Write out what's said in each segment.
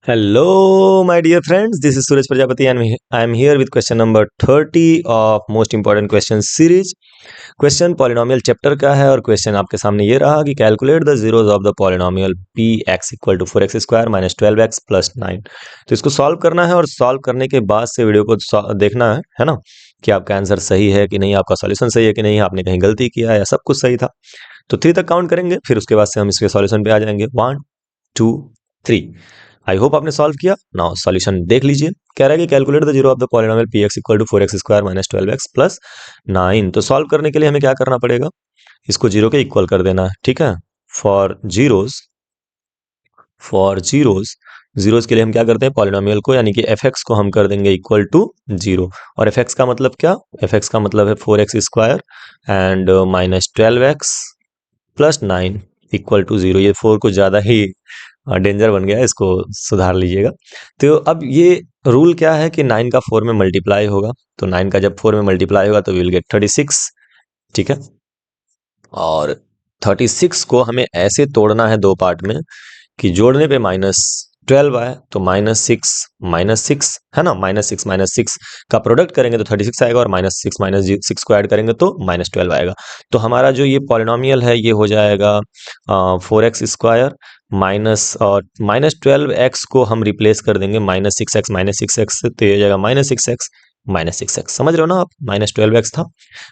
Hello, my dear friends. This is Suraj Prajapati, and I am here with question number 30 of most important question series. Question polynomial chapter का है और question आपके सामने ये रहा कि calculate the zeros of the polynomial P X equal to 4x² minus 12x plus 9। तो इसको सॉल्व करना है और सॉल्व करने के बाद से वीडियो को देखना है ना, कि आपका आंसर सही है कि नहीं, आपका सॉल्यूशन सही है कि नहीं, आपने कहीं गलती किया है या सब कुछ सही था। तो 3 तक काउंट करेंगे, फिर उसके बाद से हम इसके सॉल्यूशन पे आ जाएंगे। 1 2 3। आई होप आपने सॉल्व किया। नाउ सॉल्यूशन देख लीजिए। कह रहा है कि calculate the zero of the polynomial P X equal to 4x² minus 12x plus 9। तो सॉल्व करने के लिए हमें क्या करना पड़ेगा, इसको जीरो के इक्वल कर देना है। ठीक है, फॉर जीरोज जीरोज के लिए हम क्या करते हैं, पॉलिनोमियल को यानी कि एफ एक्स को हम कर देंगे इक्वल टू जीरो। और एफ एक्स का मतलब क्या, एफ एक्स का मतलब है 4x² and minus 12x plus 9 equal to zero. ये 4 कुछ ज़्यादा ही डेंजर बन गया है, इसको सुधार लीजिएगा। तो अब ये रूल क्या है कि 9 का 4 में मल्टीप्लाई होगा, तो 9 का जब 4 में मल्टीप्लाई होगा तो विल गेट 36। ठीक है, और 36 को हमें ऐसे तोड़ना है दो पार्ट में कि जोड़ने पे -12 आए तो -6 है ना, -6 का प्रोडक्ट करेंगे तो 36 आएगा, और -6 को ऐड करेंगे तो -12 आएगा। तो हमारा जो ये पॉलिनोमियल है ये हो जाएगा 4x² माइनस और -12x को हम रिप्लेस कर देंगे -6x से, तो ये हो जाएगा -6x समझ रहे हो ना आप, -12x था,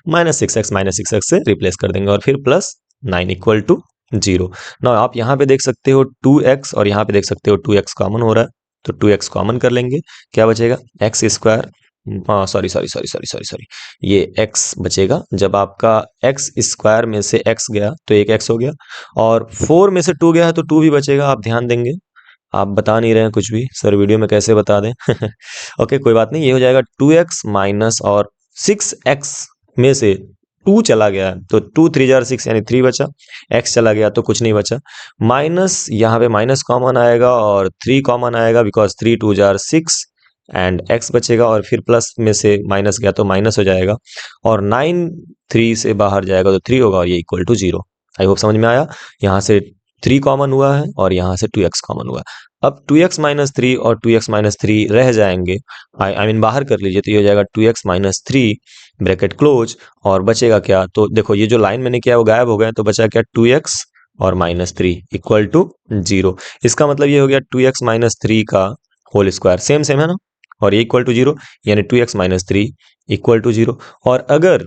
-6x से रिप्लेस कर देंगे और फिर प्लस 9 इक्वल टू जीरो। ना आप यहाँ पे देख सकते हो 2x और यहाँ पे देख सकते हो 2x कॉमन हो रहा है, तो 2x कॉमन कर लेंगे, क्या बचेगा x²। सॉरी, ये x बचेगा। जब आपका x² में से x गया तो एक x हो गया, और 4 में से 2 गया है तो 2 भी बचेगा। आप ध्यान देंगे, आप बता नहीं रहे हैं कुछ भी, सर वीडियो में कैसे बता दें। ओके, कोई बात नहीं, ये हो जाएगा 2x माइनस और 6x में से 2 चला गया तो 2 3 जार 6 यानी 3 बचा, x चला गया तो कुछ नहीं बचा, माइनस यहाँ पे माइनस कॉमन आएगा और 3 कॉमन आएगा बिकॉज 3 2 जार 6 एंड x बचेगा, और फिर प्लस में से माइनस गया तो माइनस हो जाएगा, और 9 3 से बाहर जाएगा तो 3 होगा, और ये equal to zero. I hope समझ में आया। यहाँ से 3 कॉमन हुआ है और यहाँ से 2x कॉमन हुआ है। अब 2x माइनस 3 और 2x माइनस 3 रह जाएंगे, आई मीन बाहर कर लीजिए, तो ये हो जाएगा 2x माइनस 3 ब्रैकेट क्लोज, और बचेगा क्या, तो देखो ये जो लाइन मैंने किया वो गायब हो गया, तो बचा क्या 2x और -3 इक्वल टू जीरो। इसका मतलब ये हो गया 2x माइनस 3 का होल स्क्वायर, सेम सेम है ना, और ये इक्वल टू जीरो, यानी 2x minus 3 equal to zero. और अगर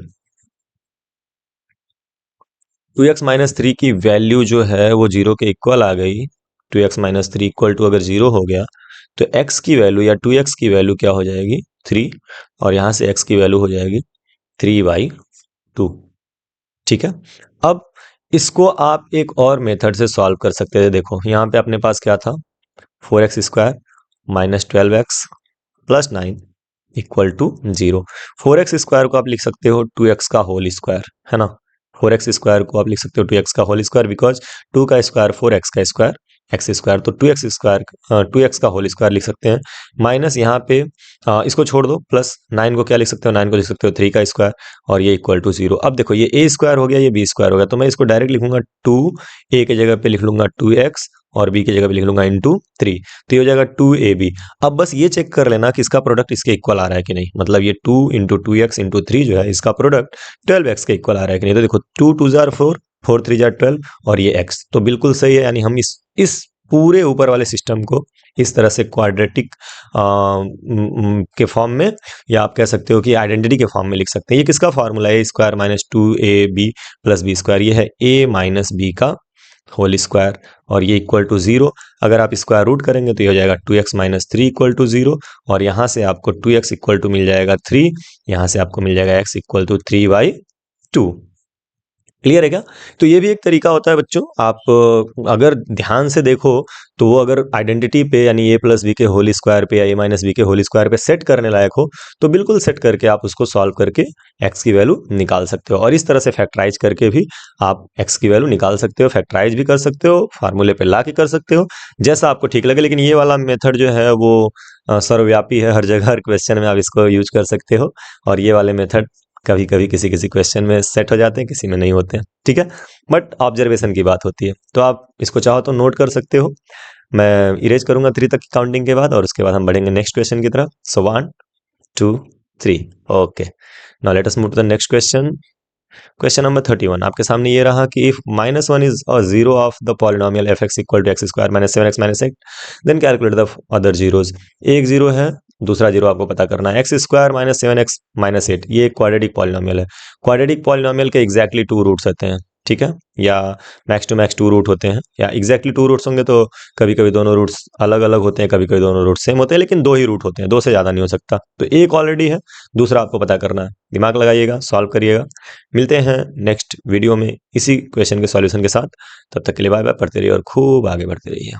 2x माइनस 3 की वैल्यू जो है वो जीरो के इक्वल आ गई, 2x माइनस 3 इक्वल टू अगर जीरो हो गया, तो x की वैल्यू या 2x की वैल्यू क्या हो जाएगी 3, और यहाँ से x की वैल्यू हो जाएगी 3/2। ठीक है, अब इसको आप एक और मेथड से सॉल्व कर सकते थे। देखो यहाँ पे अपने पास क्या था, 4x² minus 12x plus 9 equal to zero. 4x² को आप लिख सकते हो 2x का होल स्क्वायर, है ना, 4x² को आप लिख सकते हो 2x का होल स्क्वायर, बिकॉज 2 का स्क्वायर 4x का स्क्वायर x², तो 2x का होल स्क्वायर लिख सकते हैं। माइनस यहाँ पे इसको छोड़ दो, प्लस 9 को क्या लिख सकते हो, 9 को लिख सकते हो 3 का स्क्वायर, और ये इक्वल टू जीरो। अब देखो ये a² हो गया, ये b² हो गया, तो मैं इसको डायरेक्ट लिखूंगा 2, a की जगह पे लिख लूंगा 2x और b की जगह पे लिख लूंगा इंटू 3, तो ये हो जाएगा 2ab। अब बस ये चेक कर लेना कि इसका प्रोडक्ट इसके इक्वल आ रहा है कि नहीं, मतलब ये 2 इंटू 2x इंटू 3 जो है इसका प्रोडक्ट 12x के इक्वल आ रहा है कि नहीं। तो देखो 2 2 जार 4, 4 3 जार 12, और ये x तो बिल्कुल सही है, यानी हम इस पूरे ऊपर वाले सिस्टम को इस तरह से क्वाड्रेटिक के फॉर्म में, या आप कह सकते हो कि आइडेंटिटी के फॉर्म में लिख सकते हैं। ये किसका फॉर्मूला है, square minus 2ab plus b², ये है a माइनस b का होल स्क्वायर, और ये इक्वल टू जीरो। अगर आप स्क्वायर रूट करेंगे तो ये हो जाएगा 2x minus 3 equal to zero, और यहाँ से आपको 2x इक्वल टू मिल जाएगा 3, यहाँ से आपको मिल जाएगा x इक्वल टू 3/2। क्लियर है क्या। तो ये भी एक तरीका होता है बच्चों, आप अगर ध्यान से देखो तो वो अगर आइडेंटिटी पे यानी a प्लस बी के होल स्क्वायर पे या a माइनस बी के होल स्क्वायर पे सेट करने लायक हो, तो बिल्कुल सेट करके आप उसको सॉल्व करके x की वैल्यू निकाल सकते हो, और इस तरह से फैक्टराइज करके भी आप x की वैल्यू निकाल सकते हो, फैक्टराइज भी कर सकते हो, फार्मूले पे ला के कर सकते हो, जैसा आपको ठीक लगे। लेकिन ये वाला मेथड जो है वो सर्वव्यापी है, हर जगह हर क्वेश्चन में आप इसको यूज कर सकते हो, और ये वाले मेथड कभी कभी किसी किसी क्वेश्चन में सेट हो जाते हैं, किसी में नहीं होते हैं। ठीक है, बट ऑब्जर्वेशन की बात होती है, तो आप इसको चाहो तो नोट कर सकते हो। मैं इरेज करूंगा 3 तक की काउंटिंग के बाद, और उसके बाद हम बढ़ेंगे नेक्स्ट क्वेश्चन की तरफ। So 1 2 3। Okay, now let us move to the next question. Question number 31 आपके सामने ये रहा कि if -1 is a zero of the polynomial F X equal to X square minus 7x minus 8, then calculate the other zeros. एक zero है, दूसरा zero आपको पता करना है। X square minus 7x minus 8 ये एक क्वाड्रेटिक पॉलिनोमियल है। क्वाड्रेटिक पॉलिनोमियल के एग्जैक्टली 2 रूट्स होते हैं, ठीक है, या मैक्स टू मैक्स 2 रूट होते हैं, या एग्जैक्टली 2 रूट्स होंगे तो कभी कभी दोनों रूट्स अलग अलग होते हैं, कभी कभी दोनों रूट सेम होते हैं, लेकिन 2 ही रूट होते हैं, 2 से ज़्यादा नहीं हो सकता। तो एक ऑलरेडी है, दूसरा आपको पता करना है। दिमाग लगाइएगा, सॉल्व करिएगा। मिलते हैं नेक्स्ट वीडियो में इसी क्वेश्चन के सॉल्यूशन के साथ। तब तक के लिए बाय बाय, पढ़ते रहिए और खूब आगे बढ़ते रहिए।